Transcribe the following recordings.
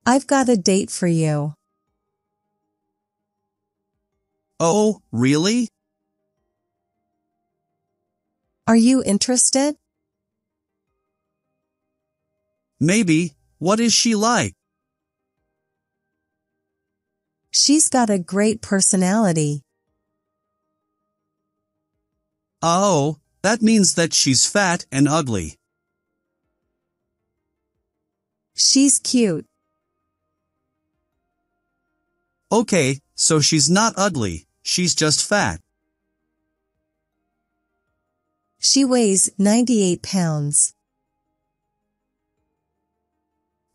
I've got a date for you. Oh, really? Are you interested? Maybe. What is she like? She's got a great personality. Oh, that means that she's fat and ugly. She's cute. Okay, so she's not ugly, she's just fat. She weighs 98 pounds.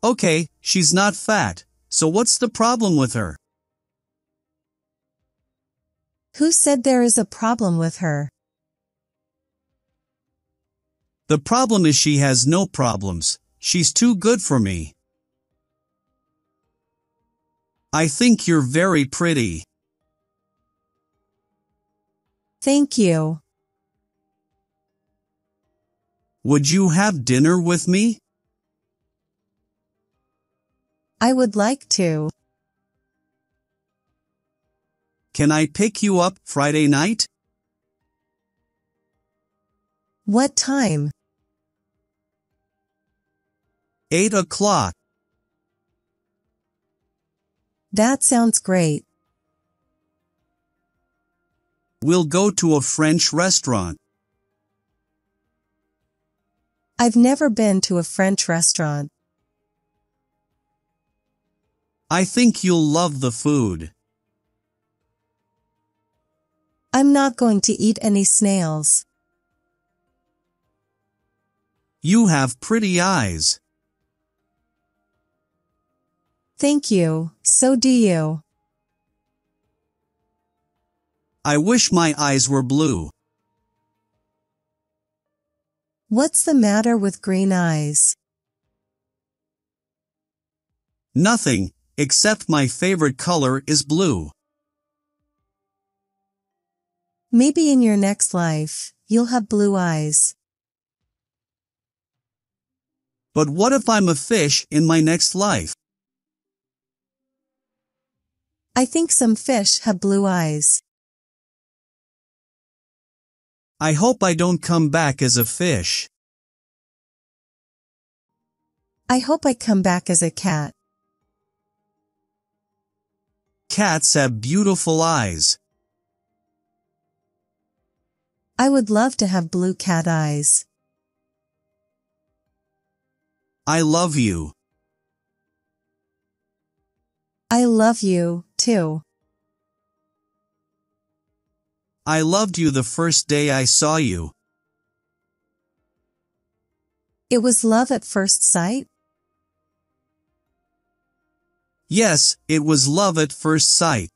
Okay, she's not fat, so what's the problem with her? Who said there is a problem with her? The problem is she has no problems. She's too good for me. I think you're very pretty. Thank you. Would you have dinner with me? I would like to. Can I pick you up Friday night? What time? 8 o'clock. That sounds great. We'll go to a French restaurant. I've never been to a French restaurant. I think you'll love the food. I'm not going to eat any snails. You have pretty eyes. Thank you, so do you. I wish my eyes were blue. What's the matter with green eyes? Nothing, except my favorite color is blue. Maybe in your next life, you'll have blue eyes. But what if I'm a fish in my next life? I think some fish have blue eyes. I hope I don't come back as a fish. I hope I come back as a cat. Cats have beautiful eyes. I would love to have blue cat eyes. I love you. I love you, too. I loved you the first day I saw you. It was love at first sight? Yes, it was love at first sight.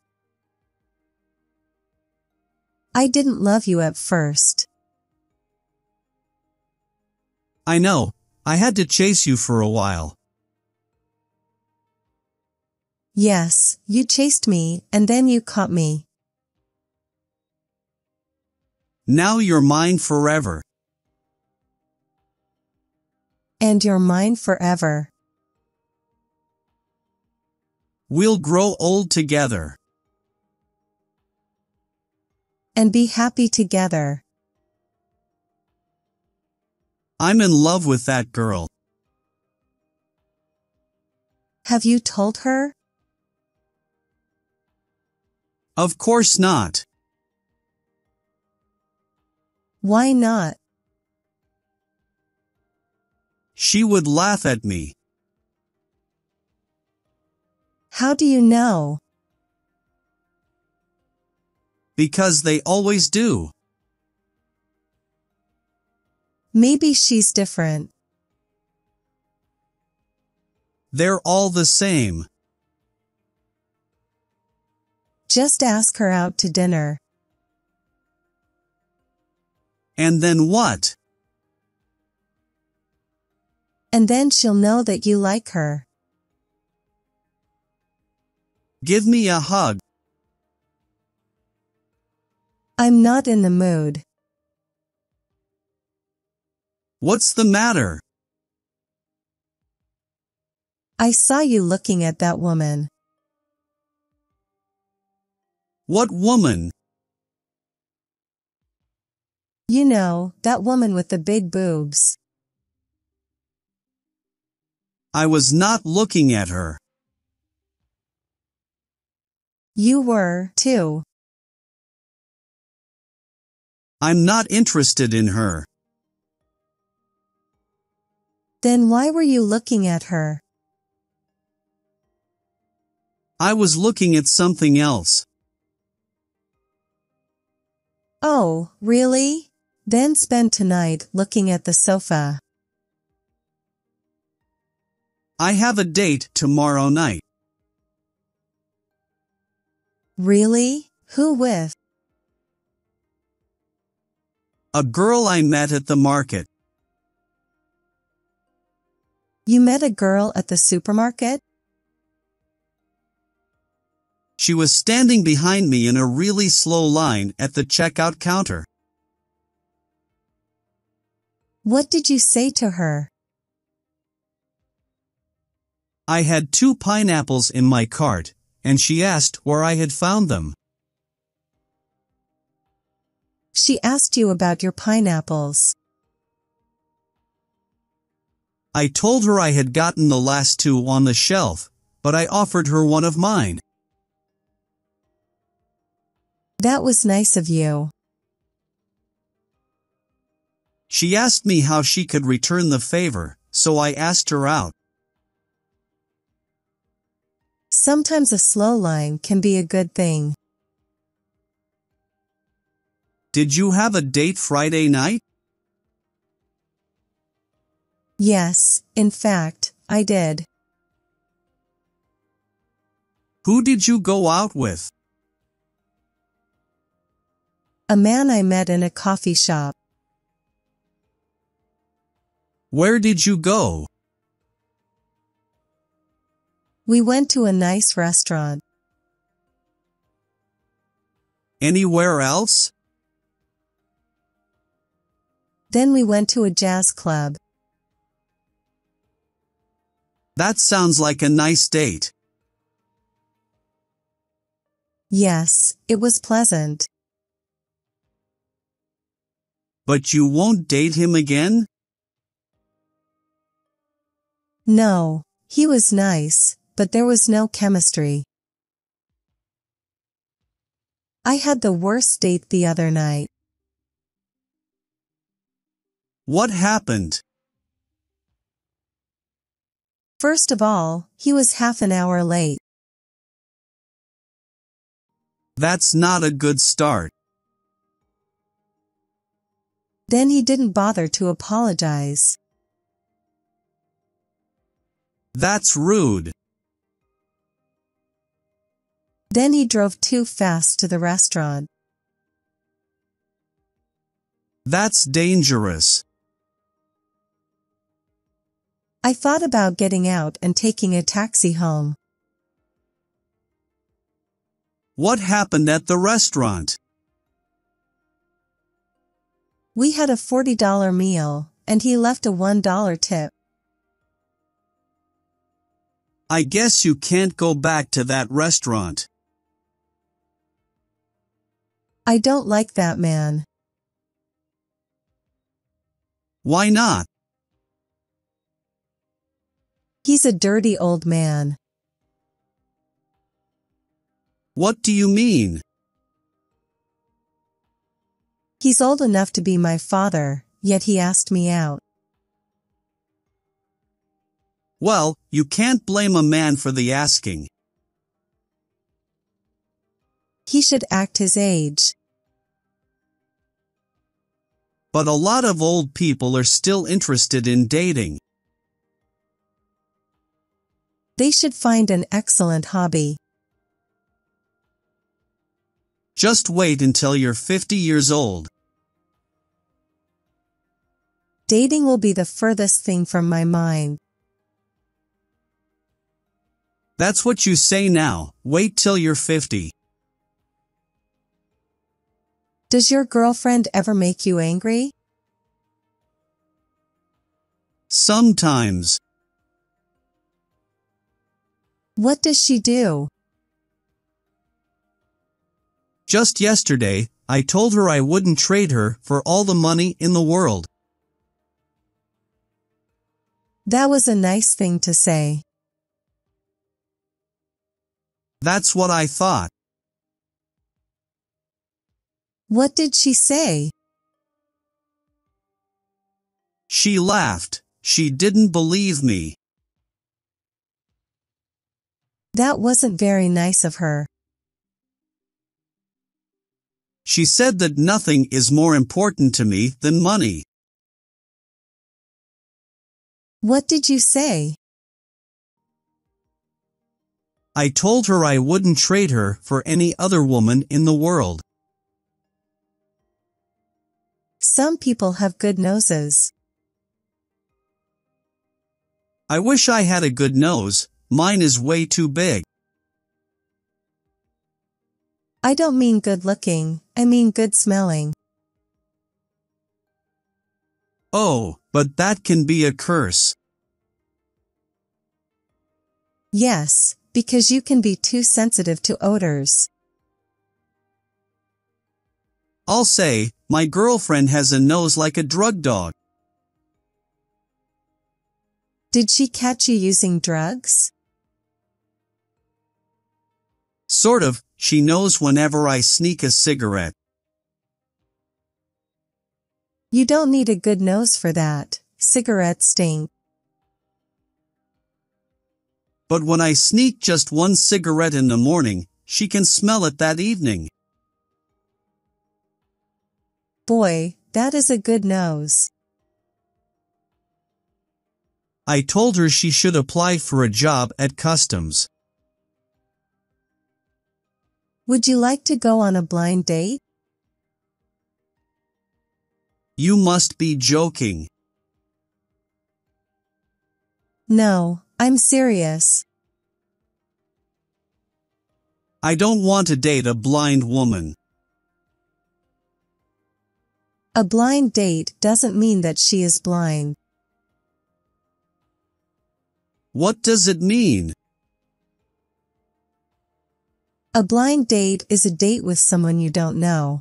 I didn't love you at first. I know, I had to chase you for a while. Yes, you chased me, and then you caught me. Now you're mine forever. And you're mine forever. We'll grow old together. And be happy together. I'm in love with that girl. Have you told her? Of course not. Why not? She would laugh at me. How do you know? Because they always do. Maybe she's different. They're all the same. Just ask her out to dinner. And then what? And then she'll know that you like her. Give me a hug. I'm not in the mood. What's the matter? I saw you looking at that woman. What woman? You know, that woman with the big boobs. I was not looking at her. You were, too. I'm not interested in her. Then why were you looking at her? I was looking at something else. Oh, really? Then spend tonight looking at the sofa. I have a date tomorrow night. Really? Who with? A girl I met at the market. You met a girl at the supermarket? She was standing behind me in a really slow line at the checkout counter. What did you say to her? I had 2 pineapples in my cart, and she asked where I had found them. She asked you about your pineapples. I told her I had gotten the last 2 on the shelf, but I offered her one of mine. That was nice of you. She asked me how she could return the favor, so I asked her out. Sometimes a slow line can be a good thing. Did you have a date Friday night? Yes, in fact, I did. Who did you go out with? A man I met in a coffee shop. Where did you go? We went to a nice restaurant. Anywhere else? Then we went to a jazz club. That sounds like a nice date. Yes, it was pleasant. But you won't date him again? No, he was nice, but there was no chemistry. I had the worst date the other night. What happened? First of all, he was half an hour late. That's not a good start. Then he didn't bother to apologize. That's rude. Then he drove too fast to the restaurant. That's dangerous. I thought about getting out and taking a taxi home. What happened at the restaurant? We had a $40 meal, and he left a $1 tip. I guess you can't go back to that restaurant. I don't like that man. Why not? He's a dirty old man. What do you mean? He's old enough to be my father, yet he asked me out. Well, you can't blame a man for the asking. He should act his age. But a lot of old people are still interested in dating. They should find an excellent hobby. Just wait until you're 50 years old. Dating will be the furthest thing from my mind. That's what you say now. Wait till you're 50. Does your girlfriend ever make you angry? Sometimes. What does she do? Just yesterday, I told her I wouldn't trade her for all the money in the world. That was a nice thing to say. That's what I thought. What did she say? She laughed. She didn't believe me. That wasn't very nice of her. She said that nothing is more important to me than money. What did you say? I told her I wouldn't trade her for any other woman in the world. Some people have good noses. I wish I had a good nose. Mine is way too big. I don't mean good looking, I mean good smelling. Oh, but that can be a curse. Yes, because you can be too sensitive to odors. I'll say, my girlfriend has a nose like a drug dog. Did she catch you using drugs? Sort of, she knows whenever I sneak a cigarette. You don't need a good nose for that. Cigarettes stink. But when I sneak just one cigarette in the morning, she can smell it that evening. Boy, that is a good nose. I told her she should apply for a job at customs. Would you like to go on a blind date? You must be joking. No, I'm serious. I don't want to date a blind woman. A blind date doesn't mean that she is blind. What does it mean? A blind date is a date with someone you don't know.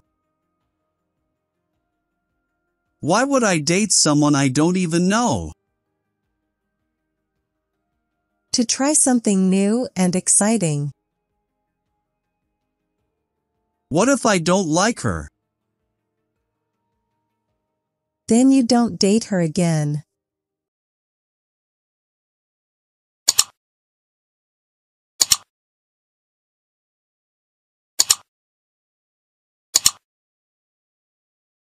Why would I date someone I don't even know? To try something new and exciting. What if I don't like her? Then you don't date her again.